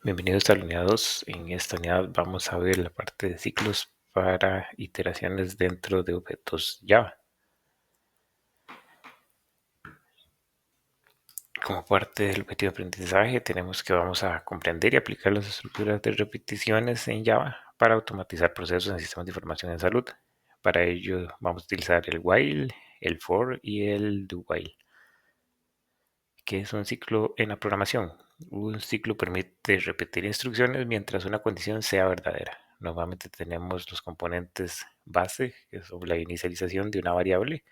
Bienvenidos a la unidad 2. En esta unidad vamos a ver la parte de ciclos para iteraciones dentro de objetos Java. Como parte del objetivo de aprendizaje tenemos que vamos a comprender y aplicar las estructuras de repeticiones en Java para automatizar procesos en sistemas de información en salud. Para ello vamos a utilizar el while, el for y el do while. ¿Qué es un ciclo en la programación? Un ciclo permite repetir instrucciones mientras una condición sea verdadera. Normalmente tenemos los componentes base, que son la inicialización de una variable,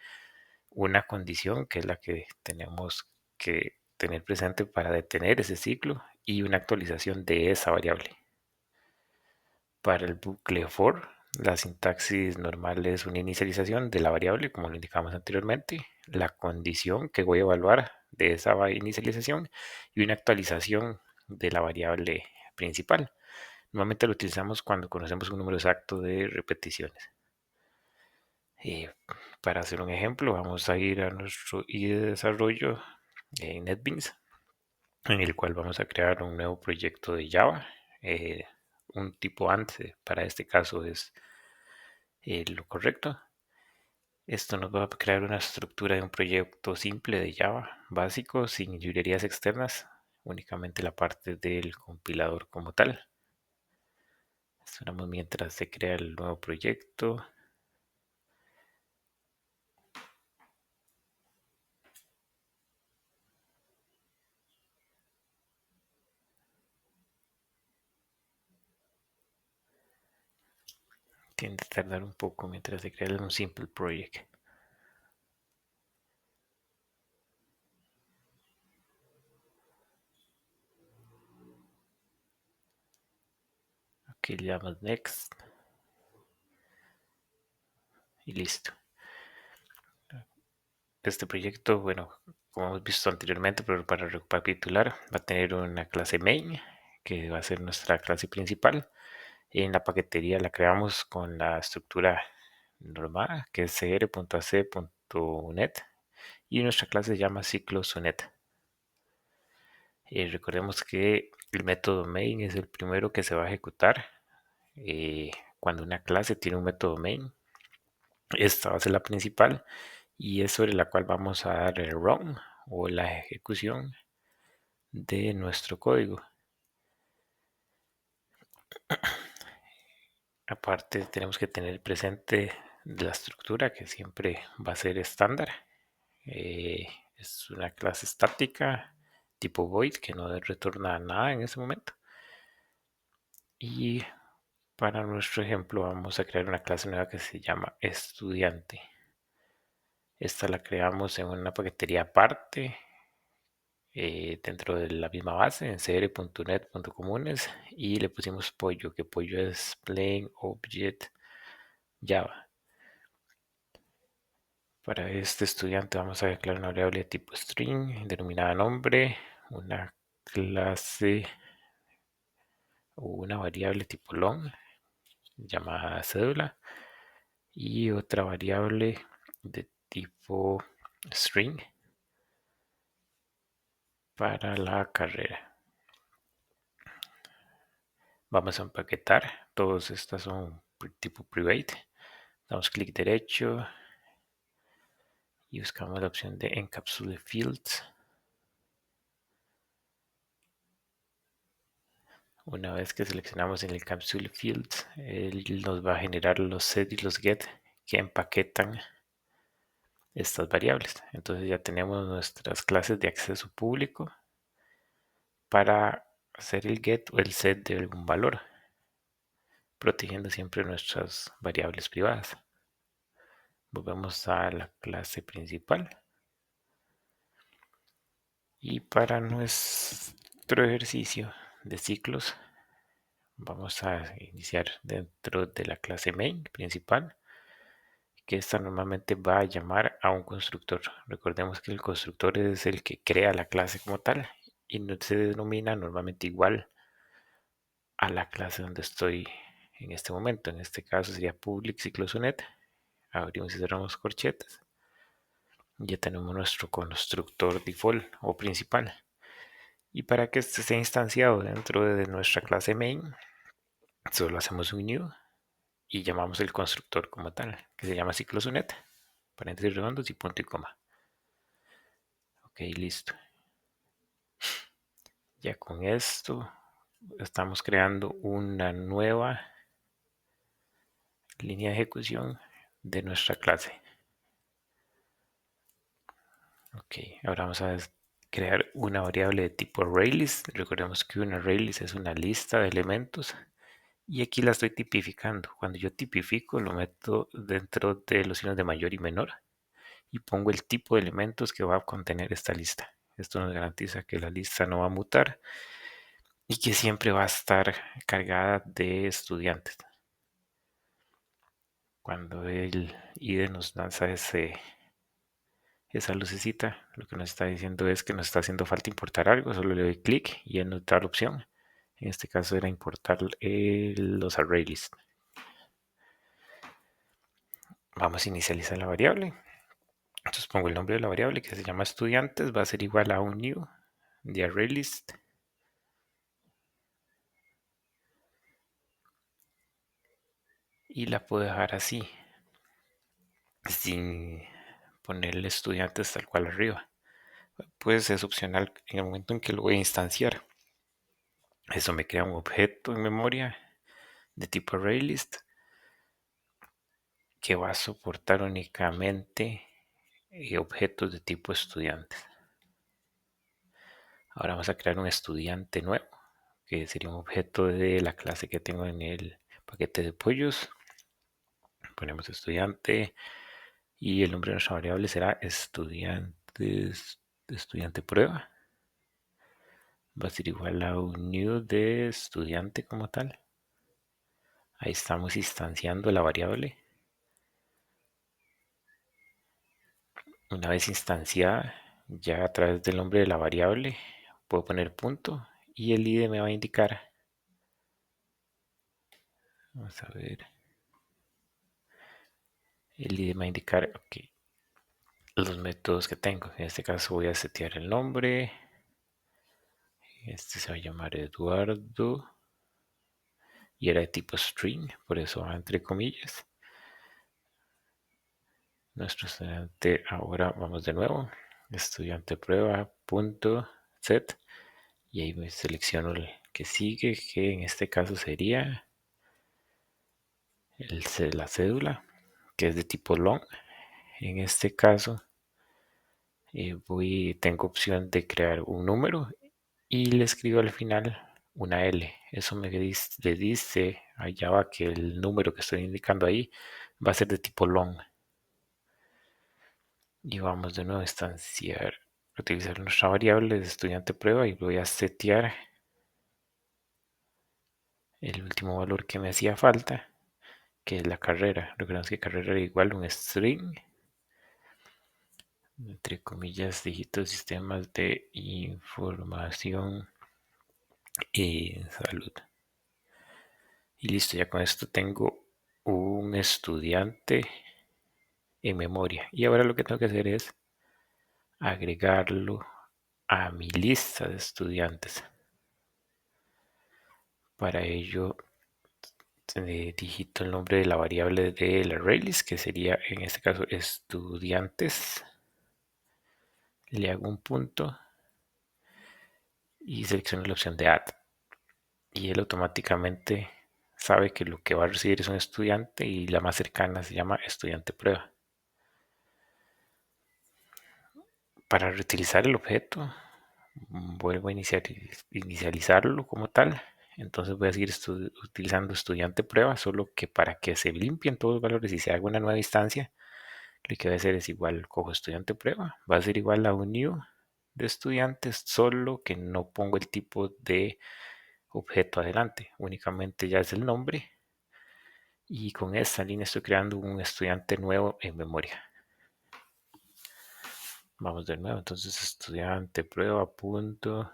una condición, que es la que tenemos que tener presente para detener ese ciclo, y una actualización de esa variable. Para el bucle for, la sintaxis normal es una inicialización de la variable, como lo indicamos anteriormente, la condición que voy a evaluar de esa inicialización y una actualización de la variable principal. Normalmente lo utilizamos cuando conocemos un número exacto de repeticiones. Para hacer un ejemplo, vamos a ir a nuestro IDE de desarrollo en NetBeans, en el cual vamos a crear un nuevo proyecto de Java. Un tipo AND para este caso es lo correcto. Esto nos va a crear una estructura de un proyecto simple de Java, básico, sin librerías externas, únicamente la parte del compilador como tal. Esperamos mientras se crea el nuevo proyecto. Tiende a tardar un poco mientras se crea un simple project. Aquí le damos next y listo. Este proyecto, bueno, como hemos visto anteriormente, pero para recapitular, va a tener una clase main, que va a ser nuestra clase principal. En la paquetería la creamos con la estructura normal, que es cr.ac.net, y nuestra clase se llama ciclos.unet. Recordemos que el método main es el primero que se va a ejecutar cuando una clase tiene un método main. Esta va a ser la principal y es sobre la cual vamos a dar el run o la ejecución de nuestro código. Aparte tenemos que tener presente la estructura, que siempre va a ser estándar. Es una clase estática tipo void que no retorna nada en ese momento. Y para nuestro ejemplo vamos a crear una clase nueva que se llama estudiante. Esta la creamos en una paquetería aparte dentro de la misma base en cr.net.comunes y le pusimos pollo, que pollo es plain object Java. Para este estudiante vamos a declarar una variable de tipo string denominada nombre, una clase o una variable tipo long llamada cédula y otra variable de tipo string para la carrera. Vamos a empaquetar, todas estas son tipo private. Damos clic derecho y buscamos la opción de Encapsule Fields. Una vez que seleccionamos en el Encapsule Fields, él nos va a generar los set y los get que empaquetan estas variables. Entonces ya tenemos nuestras clases de acceso público para hacer el get o el set de algún valor, protegiendo siempre nuestras variables privadas. Volvemos a la clase principal. Y para nuestro ejercicio de ciclos, vamos a iniciar dentro de la clase main principal, que esta normalmente va a llamar a un constructor. Recordemos que el constructor es el que crea la clase como tal y no se denomina normalmente igual a la clase donde estoy en este momento. En este caso sería public ciclos.unet. Abrimos y cerramos corchetas. Ya tenemos nuestro constructor default o principal. Y para que este sea instanciado dentro de nuestra clase main, solo hacemos un new y llamamos el constructor como tal, que se llama ciclosunet, paréntesis redondos y punto y coma. Ok, listo. Ya con esto estamos creando una nueva línea de ejecución de nuestra clase. Ok, ahora vamos a crear una variable de tipo ArrayList. Recordemos que una ArrayList es una lista de elementos y aquí la estoy tipificando. Cuando yo tipifico lo meto dentro de los signos de mayor y menor y pongo el tipo de elementos que va a contener esta lista. Esto nos garantiza que la lista no va a mutar y que siempre va a estar cargada de estudiantes. Cuando el IDE nos lanza esa lucecita, lo que nos está diciendo es que nos está haciendo falta importar algo. Solo le doy clic y él nos da la opción. En este caso era importar los ArrayList. Vamos a inicializar la variable. Entonces pongo el nombre de la variable que se llama estudiantes. Va a ser igual a un new de ArrayList. Y la puedo dejar así, sin ponerle estudiantes tal cual arriba. Pues es opcional en el momento en que lo voy a instanciar. Eso me crea un objeto en memoria de tipo ArrayList que va a soportar únicamente objetos de tipo estudiantes. Ahora vamos a crear un estudiante nuevo, que sería un objeto de la clase que tengo en el paquete de pollos. Ponemos estudiante y el nombre de nuestra variable será estudiante prueba. Va a ser igual a un new de estudiante como tal. Ahí estamos instanciando la variable. Una vez instanciada, ya a través del nombre de la variable, puedo poner punto y el IDE me va a indicar. Vamos a ver. El IDE me va a indicar los métodos que tengo. En este caso voy a setear el nombre. Este se va a llamar Eduardo. Y era de tipo string, por eso va entre comillas. Nuestro estudiante, ahora vamos de nuevo. Estudiante prueba punto set. Y ahí me selecciono el que sigue, que en este caso sería la cédula, que es de tipo long. En este caso tengo opción de crear un número y le escribo al final una L. Eso le dice a Java que el número que estoy indicando ahí va a ser de tipo long. Y vamos de nuevo a instanciar, utilizar nuestra variable de estudiante prueba y voy a setear el último valor que me hacía falta, que es la carrera. Recordemos que carrera era igual a un string, entre comillas, dígitos, sistemas de información y salud. Y listo, ya con esto tengo un estudiante en memoria. Y ahora lo que tengo que hacer es agregarlo a mi lista de estudiantes. Para ello digito el nombre de la variable del ArrayList, que sería en este caso estudiantes. Le hago un punto y selecciono la opción de add. Y él automáticamente sabe que lo que va a recibir es un estudiante y la más cercana se llama estudiante prueba. Para reutilizar el objeto, vuelvo a inicializarlo como tal. Entonces voy a seguir utilizando estudiante prueba, solo que para que se limpien todos los valores y se haga una nueva instancia, lo que voy a hacer es igual, cojo estudiante prueba, va a ser igual a un new de estudiantes, solo que no pongo el tipo de objeto adelante, únicamente ya es el nombre. Y con esta línea estoy creando un estudiante nuevo en memoria. Vamos de nuevo, entonces estudiante prueba punto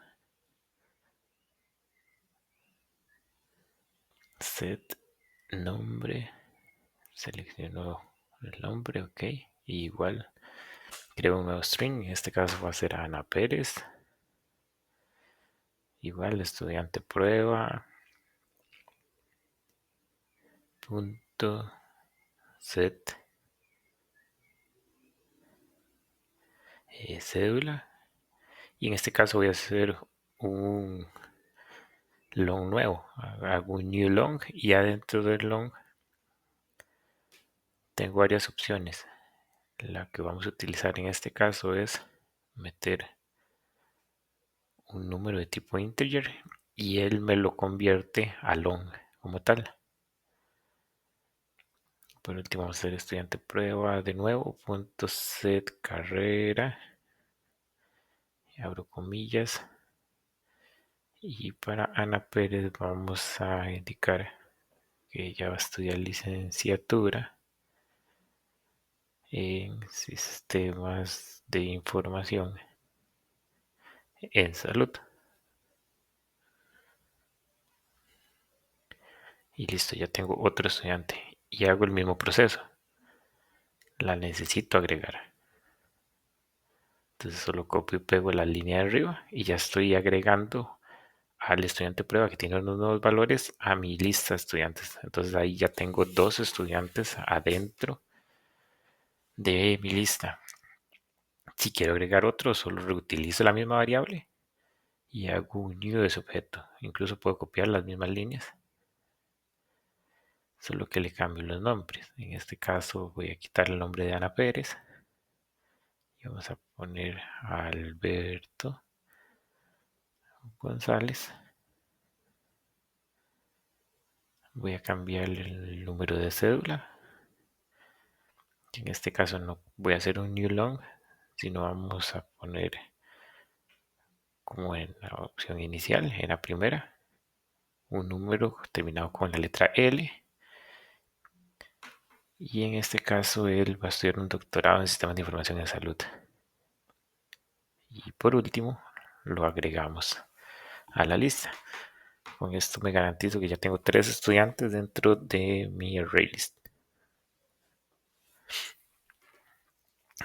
set nombre, selecciono el nombre, ok, y igual creo un nuevo string, en este caso va a ser Ana Pérez, Igual estudiante prueba punto set cédula, y en este caso voy a hacer un long nuevo. Hago un new long y adentro del long tengo varias opciones. La que vamos a utilizar en este caso es meter un número de tipo integer y él me lo convierte a long como tal. Por último vamos a hacer estudiante prueba de nuevo, punto set carrera, abro comillas, y para Ana Pérez vamos a indicar que ella va a estudiar licenciatura en sistemas de información en salud. Y listo, ya tengo otro estudiante y hago el mismo proceso. La necesito agregar. Entonces solo copio y pego la línea de arriba y ya estoy agregando al estudiante prueba que tiene unos nuevos valores a mi lista de estudiantes. Entonces ahí ya tengo dos estudiantes adentro de mi lista. Si quiero agregar otro, solo reutilizo la misma variable y hago un new de ese objeto. Incluso puedo copiar las mismas líneas, solo que le cambio los nombres. En este caso voy a quitar el nombre de Ana Pérez y vamos a poner Alberto González. Voy a cambiar el número de cédula. En este caso no voy a hacer un new long, sino vamos a poner como en la opción inicial, en la primera, un número terminado con la letra L. Y en este caso él va a estudiar un doctorado en sistemas de información en salud. Y por último, lo agregamos a la lista. Con esto me garantizo que ya tengo 3 estudiantes dentro de mi array list.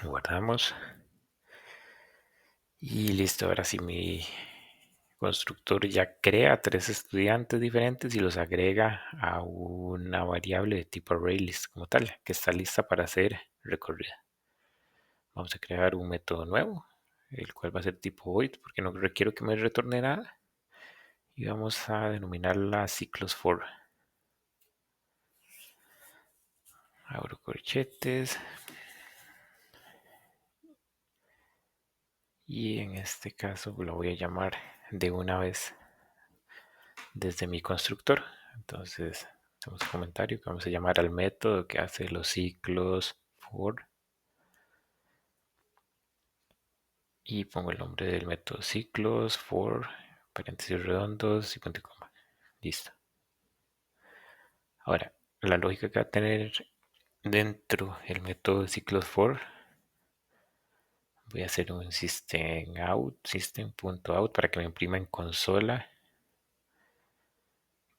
Guardamos. Y listo, ahora sí mi constructor ya crea 3 estudiantes diferentes y los agrega a una variable de tipo ArrayList como tal, que está lista para ser recorrida. Vamos a crear un método nuevo, el cual va a ser tipo void porque no requiero que me retorne nada. Y vamos a denominarla ciclos for. Abro corchetes. Y en este caso lo voy a llamar de una vez desde mi constructor. Entonces hacemos un comentario que vamos a llamar al método que hace los ciclos for. Y pongo el nombre del método ciclos for, paréntesis redondos y punto y coma. Listo. Ahora, la lógica que va a tener dentro el método ciclos for, voy a hacer un system.out para que me imprima en consola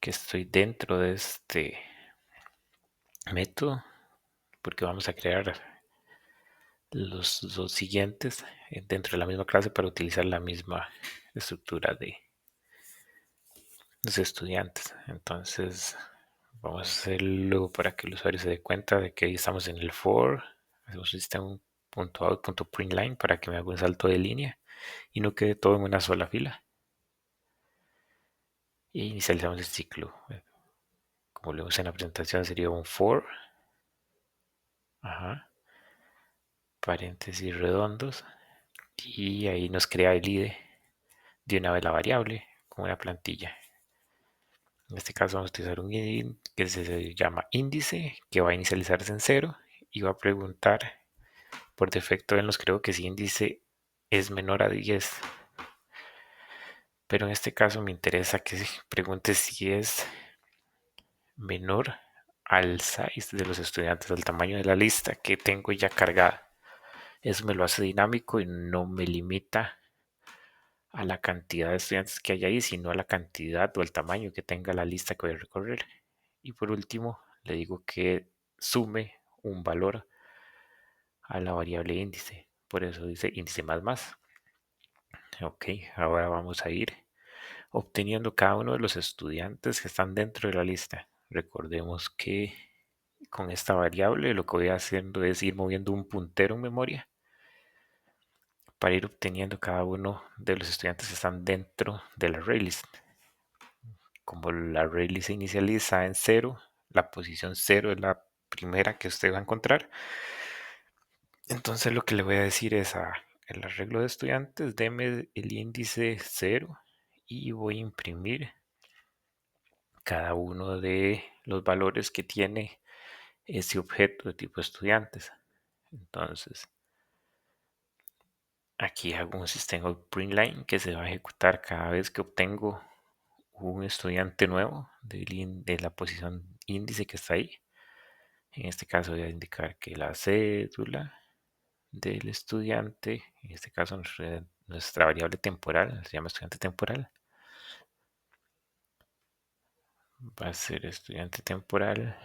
que estoy dentro de este método, porque vamos a crear los dos siguientes dentro de la misma clase para utilizar la misma estructura de los estudiantes. Entonces vamos a hacerlo para que el usuario se dé cuenta de que ahí estamos en el for. Hacemos un system.out.println para que me haga un salto de línea y no quede todo en una sola fila. E inicializamos el ciclo. Como lo vemos en la presentación sería un for. Ajá. Paréntesis redondos. Y ahí nos crea el IDE de una vez la variable con una plantilla. En este caso vamos a utilizar un id que se llama índice, que va a inicializarse en 0 y va a preguntar, por defecto él nos creó que si índice es menor a 10, pero en este caso me interesa que pregunte si es menor al size de los estudiantes, al tamaño de la lista que tengo ya cargada. Eso me lo hace dinámico y no me limita a la cantidad de estudiantes que hay ahí, sino a la cantidad o el tamaño que tenga la lista que voy a recorrer. Y por último, le digo que sume un valor a la variable índice. Por eso dice índice más más. Ok, ahora vamos a ir obteniendo cada uno de los estudiantes que están dentro de la lista. Recordemos que con esta variable lo que voy haciendo es ir moviendo un puntero en memoria para ir obteniendo cada uno de los estudiantes que están dentro del ArrayList. Como el ArrayList se inicializa en 0, la posición 0 es la primera que usted va a encontrar. Entonces lo que le voy a decir es a el arreglo de estudiantes, deme el índice 0 y voy a imprimir cada uno de los valores que tiene ese objeto de tipo estudiantes. Entonces, aquí hago un system out print line que se va a ejecutar cada vez que obtengo un estudiante nuevo de la posición índice que está ahí. En este caso voy a indicar que la cédula del estudiante, en este caso nuestra variable temporal, se llama estudiante temporal, va a ser estudiante temporal.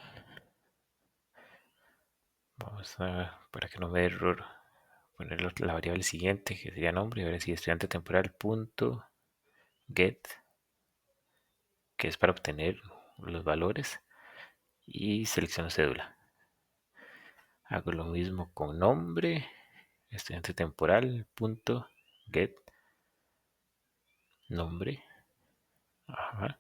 Vamos a, para que no me dé error, poner la variable siguiente, que sería nombre, y ahora sí, estudiante temporal punto get, que es para obtener los valores, y selecciono cédula. Hago lo mismo con nombre, estudiante temporal punto get nombre. Ajá.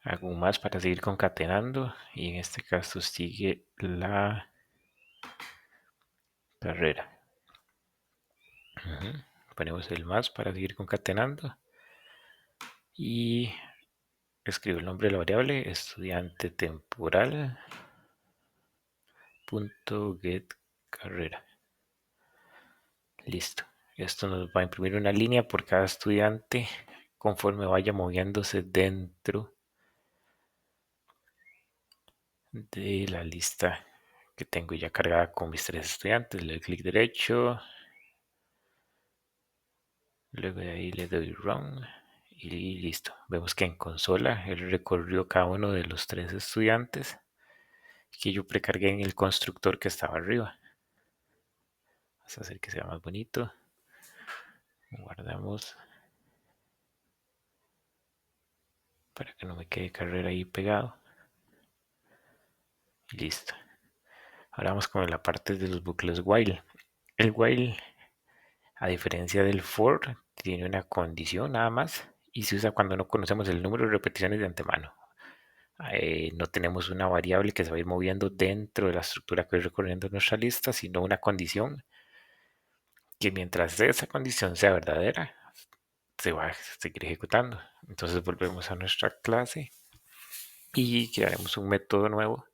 Hago un más para seguir concatenando y en este caso sigue la carrera. Ponemos el más para seguir concatenando y escribo el nombre de la variable estudiante temporal punto get carrera. Listo. Esto nos va a imprimir una línea por cada estudiante conforme vaya moviéndose dentro de la lista que tengo ya cargada con mis 3 estudiantes. Le doy clic derecho, luego de ahí le doy run y listo. Vemos que en consola él recorrió cada uno de los 3 estudiantes que yo precargué en el constructor que estaba arriba. Vamos a hacer que sea más bonito. Guardamos para que no me quede carrera ahí pegado. Y listo. Ahora vamos con la parte de los bucles while. El while, a diferencia del for, tiene una condición nada más y se usa cuando no conocemos el número de repeticiones de antemano. No tenemos una variable que se va a ir moviendo dentro de la estructura que va recorriendo nuestra lista, sino una condición que mientras esa condición sea verdadera, se va a seguir ejecutando. Entonces volvemos a nuestra clase y crearemos un método nuevo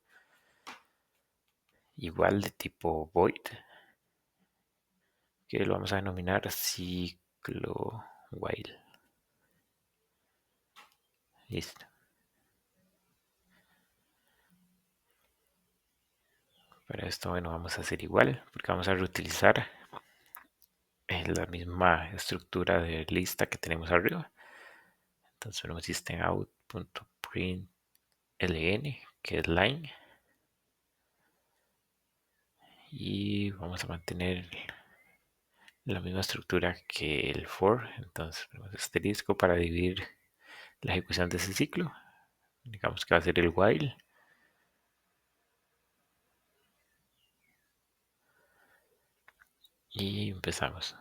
igual de tipo void que lo vamos a denominar ciclo while. Listo. Para esto, bueno, vamos a hacer igual porque vamos a reutilizar la misma estructura de lista que tenemos arriba. Entonces ponemos system out.println, que es line, y vamos a mantener la misma estructura que el for. Entonces ponemos asterisco para dividir la ejecución de ese ciclo. Digamos que va a ser el while. Y empezamos.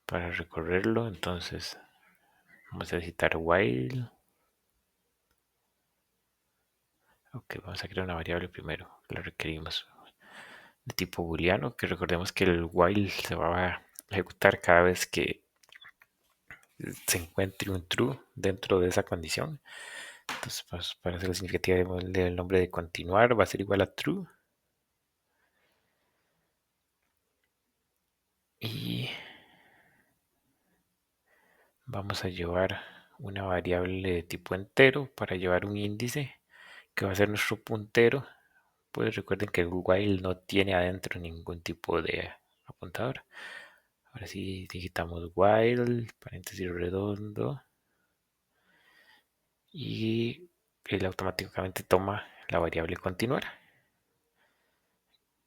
Para recorrerlo, entonces vamos a necesitar while. Ok, vamos a crear una variable primero. La requerimos de tipo booleano, que recordemos que el while se va a ejecutar cada vez que se encuentre un true dentro de esa condición. Entonces, pues, para hacer la significativa del nombre de continuar va a ser igual a true. Y vamos a llevar una variable de tipo entero para llevar un índice que va a ser nuestro puntero. Pues recuerden que el while no tiene adentro ningún tipo de apuntador. Ahora sí digitamos while, paréntesis redondo, y él automáticamente toma la variable continuar.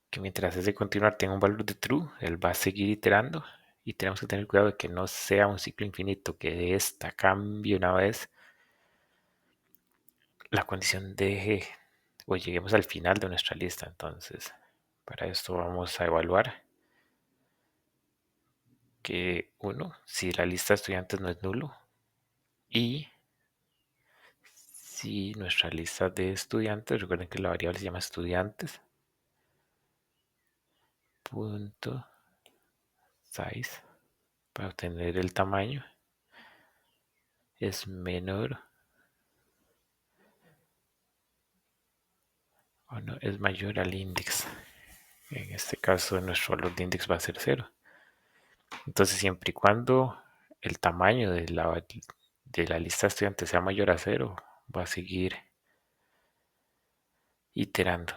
Que mientras ese continuar tenga un valor de true, él va a seguir iterando y tenemos que tener cuidado de que no sea un ciclo infinito, que de esta cambie una vez la condición deje o lleguemos al final de nuestra lista. Entonces, para esto vamos a evaluar que uno, si la lista de estudiantes no es nulo y si nuestra lista de estudiantes, recuerden que la variable se llama estudiantes, punto size, para obtener el tamaño, es menor o no, es mayor al index. En este caso, nuestro valor de index va a ser 0. Entonces, siempre y cuando el tamaño de la lista de estudiantes sea mayor a 0, va a seguir iterando.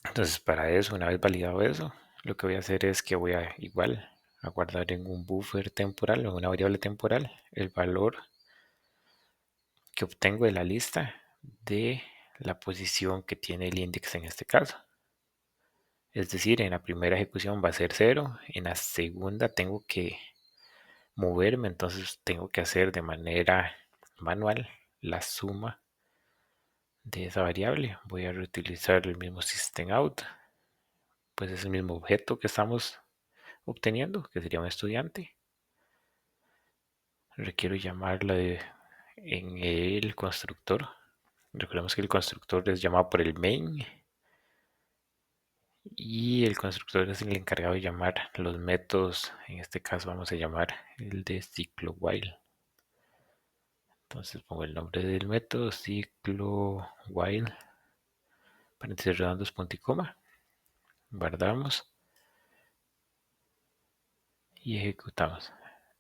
Entonces, para eso, una vez validado eso, lo que voy a hacer es que voy a igual a guardar en un buffer temporal o una variable temporal el valor que obtengo de la lista de la posición que tiene el index en este caso. Es decir, en la primera ejecución va a ser 0, en la segunda tengo que moverme, entonces tengo que hacer de manera manual la suma de esa variable. Voy a reutilizar el mismo system out, pues es el mismo objeto que estamos obteniendo, que sería un estudiante. Requiero llamarla en el constructor. Recordemos que el constructor es llamado por el main y el constructor es el encargado de llamar los métodos. En este caso vamos a llamar el de ciclo while. Entonces pongo el nombre del método, ciclo while, paréntesis redondos, punto y coma. Guardamos y ejecutamos.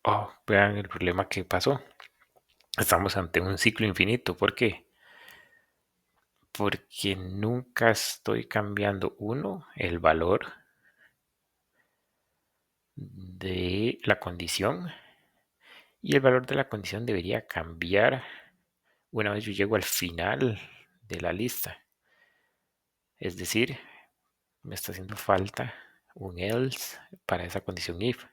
Oh, vean el problema que pasó. Estamos ante un ciclo infinito. ¿Por qué? Porque nunca estoy cambiando, uno, el valor de la condición, y el valor de la condición debería cambiar una vez yo llego al final de la lista. Es decir, me está haciendo falta un else para esa condición if.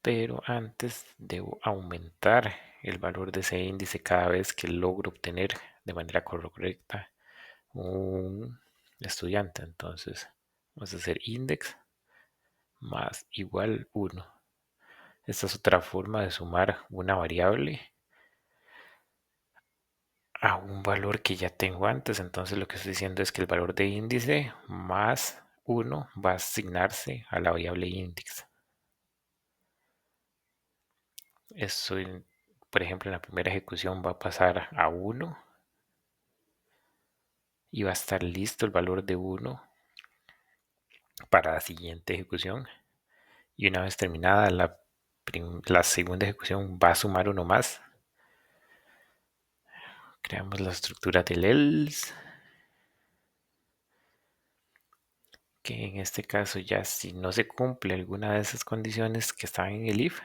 Pero antes debo aumentar el valor de ese índice cada vez que logro obtener de manera correcta un estudiante. Entonces vamos a hacer index más igual 1. Esta es otra forma de sumar una variable a un valor que ya tengo antes. Entonces lo que estoy diciendo es que el valor de índice más 1 va a asignarse a la variable index. Eso, por ejemplo, en la primera ejecución va a pasar a 1 y va a estar listo el valor de 1 para la siguiente ejecución. Y una vez terminada la segunda ejecución va a sumar uno más. Creamos la estructura del else, que en este caso ya si no se cumple alguna de esas condiciones que están en el if,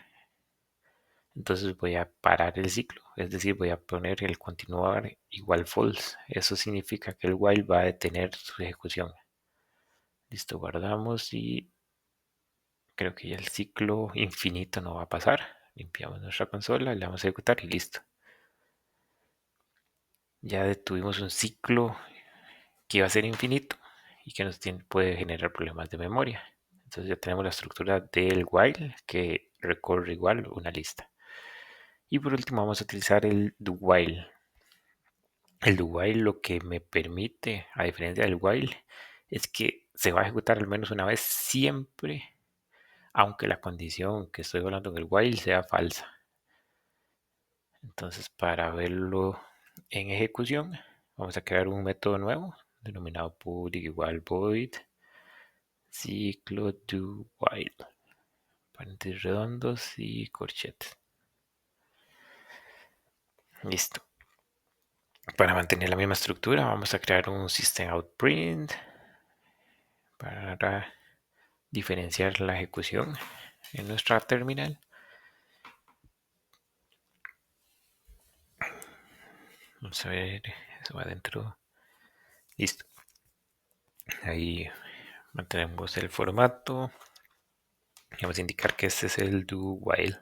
entonces voy a parar el ciclo, es decir, voy a poner el continuar igual false. Eso significa que el while va a detener su ejecución. Listo, guardamos y creo que ya el ciclo infinito no va a pasar. Limpiamos nuestra consola, le vamos a ejecutar y listo. Ya detuvimos un ciclo que iba a ser infinito y que puede generar problemas de memoria. Entonces ya tenemos la estructura del while que recorre igual una lista. Y por último vamos a utilizar el do while. El do while lo que me permite, a diferencia del while, es que se va a ejecutar al menos una vez siempre, aunque la condición que estoy hablando en el while sea falsa. Entonces para verlo en ejecución, vamos a crear un método nuevo denominado public igual void ciclo do while, paréntesis redondos y corchetes. Listo. Para mantener la misma estructura vamos a crear un system out print para diferenciar la ejecución en nuestra terminal. Vamos a ver, eso va adentro. Listo. Ahí mantenemos el formato. Vamos a indicar que este es el do while.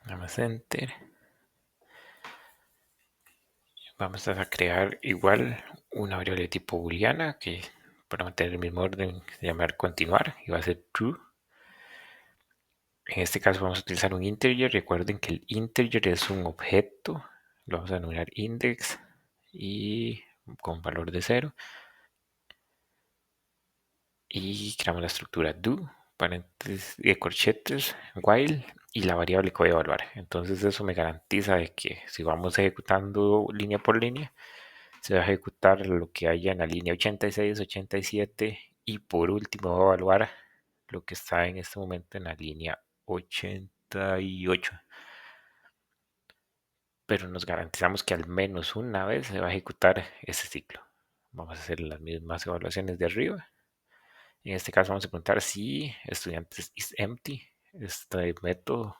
Damos enter. Vamos a crear igual una variable de tipo booleana que para mantener el mismo orden se llama continuar y va a ser true. En este caso vamos a utilizar un integer. Recuerden que el integer es un objeto. Lo vamos a denominar index y con valor de 0. Y creamos la estructura do, paréntesis de corchetes, while y la variable que voy a evaluar. Entonces eso me garantiza de que si vamos ejecutando línea por línea, se va a ejecutar lo que haya en la línea 86, 87 y por último voy a evaluar lo que está en este momento en la línea 88. Pero nos garantizamos que al menos una vez se va a ejecutar ese ciclo. Vamos a hacer las mismas evaluaciones de arriba. En este caso vamos a preguntar si estudiantes is empty. Este método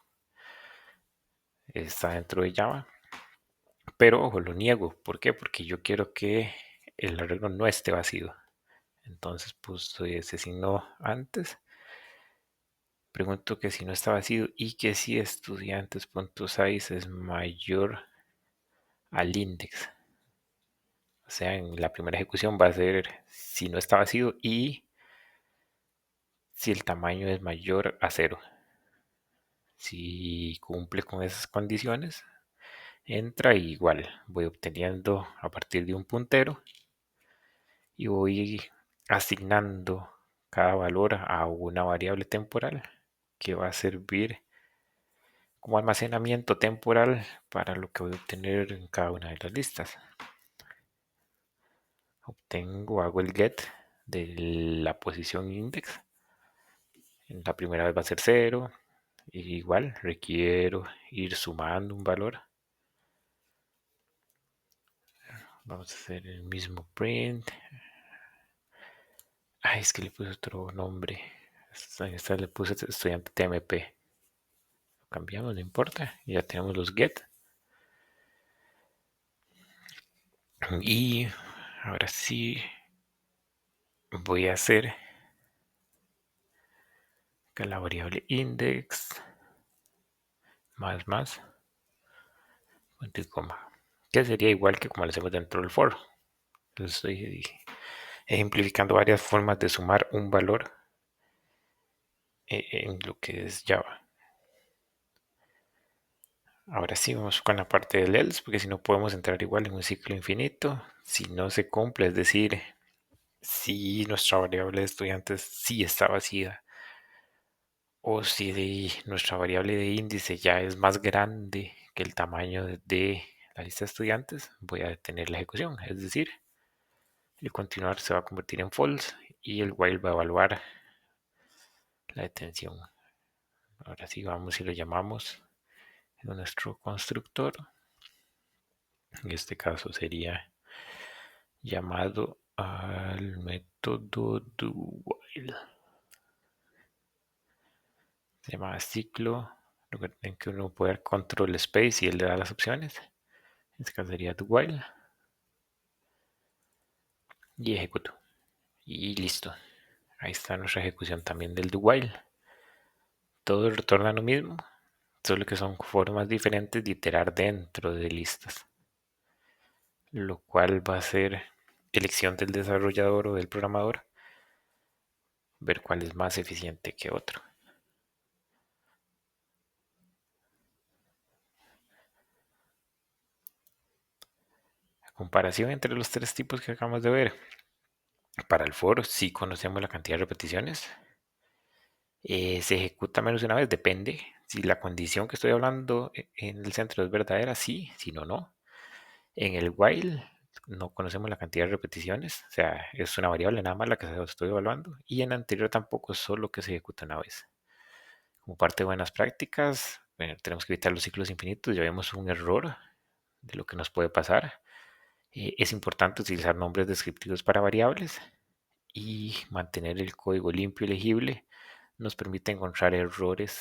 está dentro de Java. Pero ojo, lo niego. ¿Por qué? Porque yo quiero que el arreglo no esté vacío. Entonces puso ese signo antes. Pregunto que si no está vacío y que si estudiantes.size es mayor al index. O sea, en la primera ejecución va a ser si no está vacío y si el tamaño es mayor a 0. Si cumple con esas condiciones, entra y igual voy obteniendo a partir de un puntero y voy asignando cada valor a una variable temporal que va a servir como almacenamiento temporal para lo que voy a obtener en cada una de las listas. Hago el get de la posición index. En la primera vez va a ser 0. Y igual requiero ir sumando un valor. Vamos a hacer el mismo print. Ay, es que le puse otro nombre. Esta le puse estudiante TMP. Lo cambiamos, no importa. Ya tenemos los get. Y ahora sí voy a hacer que la variable index más punto y coma, que sería igual que como lo hacemos dentro del for. Entonces estoy ejemplificando varias formas de sumar un valor en lo que es Java. Ahora sí vamos con la parte del else, porque si no podemos entrar igual en un ciclo infinito. Si no se cumple, es decir, si nuestra variable de estudiantes sí está vacía, o si nuestra variable de índice ya es más grande que el tamaño de la lista de estudiantes, voy a detener la ejecución. Es decir, el continuar se va a convertir en false y el while va a evaluar la detención. Ahora sí vamos y lo llamamos en nuestro constructor. En este caso sería llamado al método doWhile. Se llama ciclo. Recuerden que uno puede dar control space y él le da las opciones. En este caso sería doWhile. Y ejecuto. Y listo. Ahí está nuestra ejecución también del doWhile. Todo retorna lo mismo, solo que son formas diferentes de iterar dentro de listas. Lo cual va a ser elección del desarrollador o del programador ver cuál es más eficiente que otro. La comparación entre los tres tipos que acabamos de ver. Para el for, sí conocemos la cantidad de repeticiones. Se ejecuta menos de una vez, depende. Si la condición que estoy hablando en el centro es verdadera, sí, si no, no. En el while no conocemos la cantidad de repeticiones, o sea, es una variable nada más la que estoy evaluando. Y en anterior tampoco, solo que se ejecuta una vez. Como parte de buenas prácticas, bueno, tenemos que evitar los ciclos infinitos. Ya vemos un error de lo que nos puede pasar. Es importante utilizar nombres descriptivos para variables y mantener el código limpio y legible. Nos permite encontrar errores